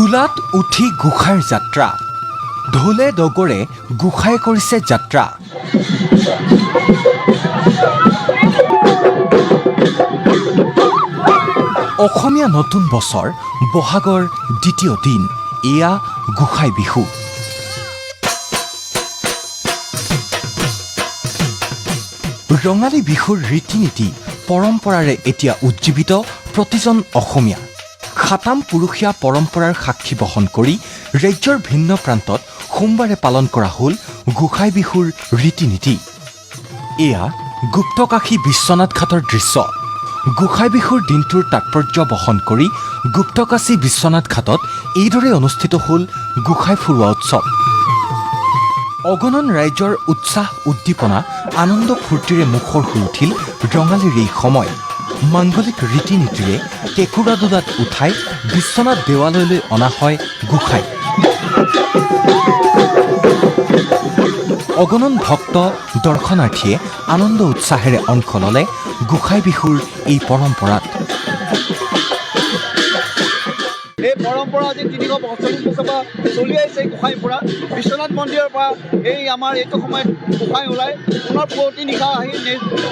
দোলাত উঠি গোসাঁইৰ যাত্ৰা ঢোলে ডগৰে গোসাঁই কৰিছে যাত্ৰা অসমীয়া নতুন বছৰ বহাগৰ দ্বিতীয় দিন এয়া গোসাঁই বিহু ৰঙালী বিহুৰ ৰীতি-নীতি পৰম্পৰাৰে এতিয়া উজ্জীৱিত প্ৰতিজন অসমীয়া খাতাম পুৰুষীয়া পৰম্পৰাৰ সাক্ষী বহন কৰি ৰাজ্যৰ ভিন্ন প্ৰান্তত সোমবাৰে পালন কৰা হ'ল গোসাঁই বিহুৰ ৰীতি-নীতি এয়া গুপ্তকাশী বিশ্বনাথ ঘাটৰ দৃশ্য গোসাঁই বিহুৰ দিনটোৰ তাৎপৰ্য বহন কৰি গুপ্তকাশী বিশ্বনাথ ঘাটত এইদৰে অনুষ্ঠিত হ'ল গোসাঁই ফুৰোৱা উৎসৱ অগণন ৰাইজৰ উৎসাহ উদ্দীপনা আনন্দ ফূৰ্তিৰে মুখৰ হৈ উঠিল ৰঙালীৰ এই সময় মাংগলিক ৰীতি-নীতিৰে কেঁকুৰা দোলাত উঠাই বিশ্বনাথ দেৱালয়লৈ অনা হয় গোসাঁই অগণন ভক্ত দৰ্শনাৰ্থীয়ে আনন্দ উৎসাহেৰে অংশ ল'লে গোসাঁই বিহুৰ এই পৰম্পৰাত এই পৰম্পৰা আজি ৩৪০ বছৰ পৰা চলি আহিছে গোসাঁই ফুৰা বিশ্বনাথ মন্দিৰৰ পৰা এই আমাৰ এইটো সময়ত গোসাঁই ওলাই পুনৰ পুৱতি নিশা আহি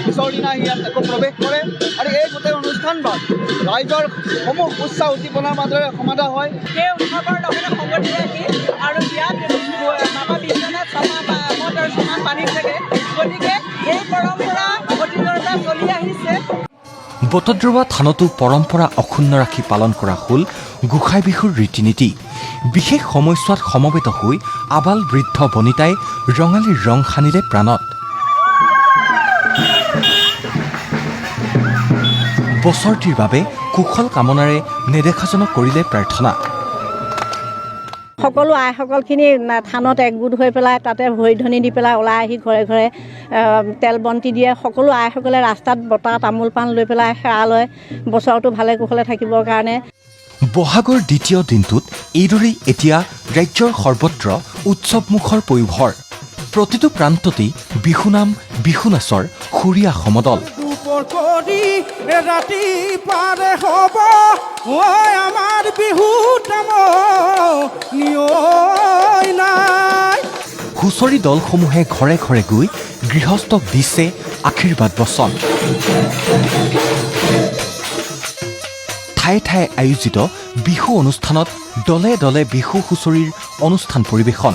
পিছৰ দিনা আহি ইয়াত আকৌ প্ৰৱেশ কৰে আৰু এই গোটেই অনুষ্ঠানভাগ ৰাইজৰ সমূহ উৎসাহ উদ্দীপনাৰ মাজেৰে সমাধা হয় সেই উৎসৱৰ লগতে সংগতি ৰাখি আৰু ইয়াত বাবা বিশ্বনাথ দৰ্শনত পানী থাকে গতিকে এই পৰম্পৰা অতীজৰ পৰা চলি আহিছে বটদ্ৰৱা থানতো পৰম্পৰা অক্ষুণ্ণ ৰাখি পালন কৰা হ'ল গোসাঁই বিহুৰ ৰীতি-নীতি বিশেষ সময়ছোৱাত সমবেত হৈ আবাল বৃদ্ধ বনিতাই ৰঙালীৰ ৰং সানিলে প্ৰাণত বছৰটিৰ বাবে কুশল কামনাৰে নেদেখাজনক কৰিলে প্ৰাৰ্থনা সকলো আইসকলখিনি থানত একগোট হৈ পেলাই তাতে ভৰি ধনি দি পেলাই ওলাই আহি ঘৰে ঘৰে তেল বন্তি দিয়ে সকলো আইসকলে ৰাস্তাত বতাহ তামোল পাণ লৈ পেলাই সেৱা লয় বছৰটো ভালে কুশলে থাকিবৰ কাৰণে বহাগৰ দ্বিতীয় দিনটোত এইদৰেই এতিয়া ৰাজ্যৰ সৰ্বত্ৰ উৎসৱমুখৰ পয়োভৰ প্ৰতিটো প্ৰান্ততেই বিহুনাম বিহু নাচৰ সুৰীয়া সমদল ৰাতি পাৰে হ'ব আমাৰ বিহু হুঁচৰি দলসমূহে ঘৰে ঘৰে গৈ গৃহস্থক দিছে আশীৰ্বাদ বচন ঠায়ে ঠায়ে আয়োজিত বিহু অনুষ্ঠানত দলে দলে বিহু হুঁচৰিৰ অনুষ্ঠান পৰিৱেশন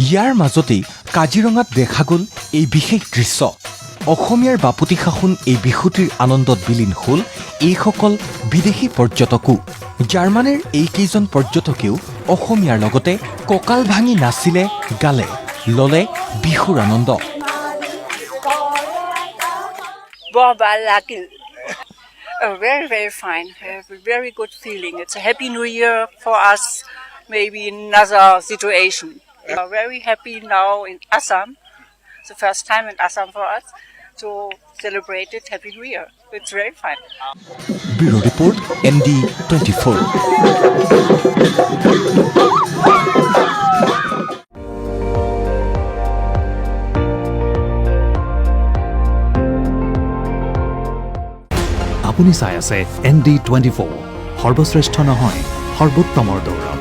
ইয়াৰ মাজতেই কাজিৰঙাত দেখা গ'ল এই বিশেষ দৃশ্য অসমীয়াৰ বাপতি সাহোন এই বিহুটিৰ আনন্দত বিলীন হ'ল এইসকল বিদেশী পৰ্যটকো জাৰ্মানীৰ এইকেইজন পৰ্যটকেও অসমীয়াৰ লগতে কঁকাল ভাঙি নাচিলে গালে ল'লে বিহুৰ আনন্দ বৰ ভাল লাগিল very, very fine. A very good feeling. It's a happy new year for us, maybe in another situation. We are very happy now in Assam. It's the first time in Assam for us to celebrate it. Happy New Year. It's very fun. Bureau Report, ND24. আপুনি চাই আছে ND24 সৰ্বশ্ৰেষ্ঠ নহয় সৰ্বোত্তমৰ দৌৰা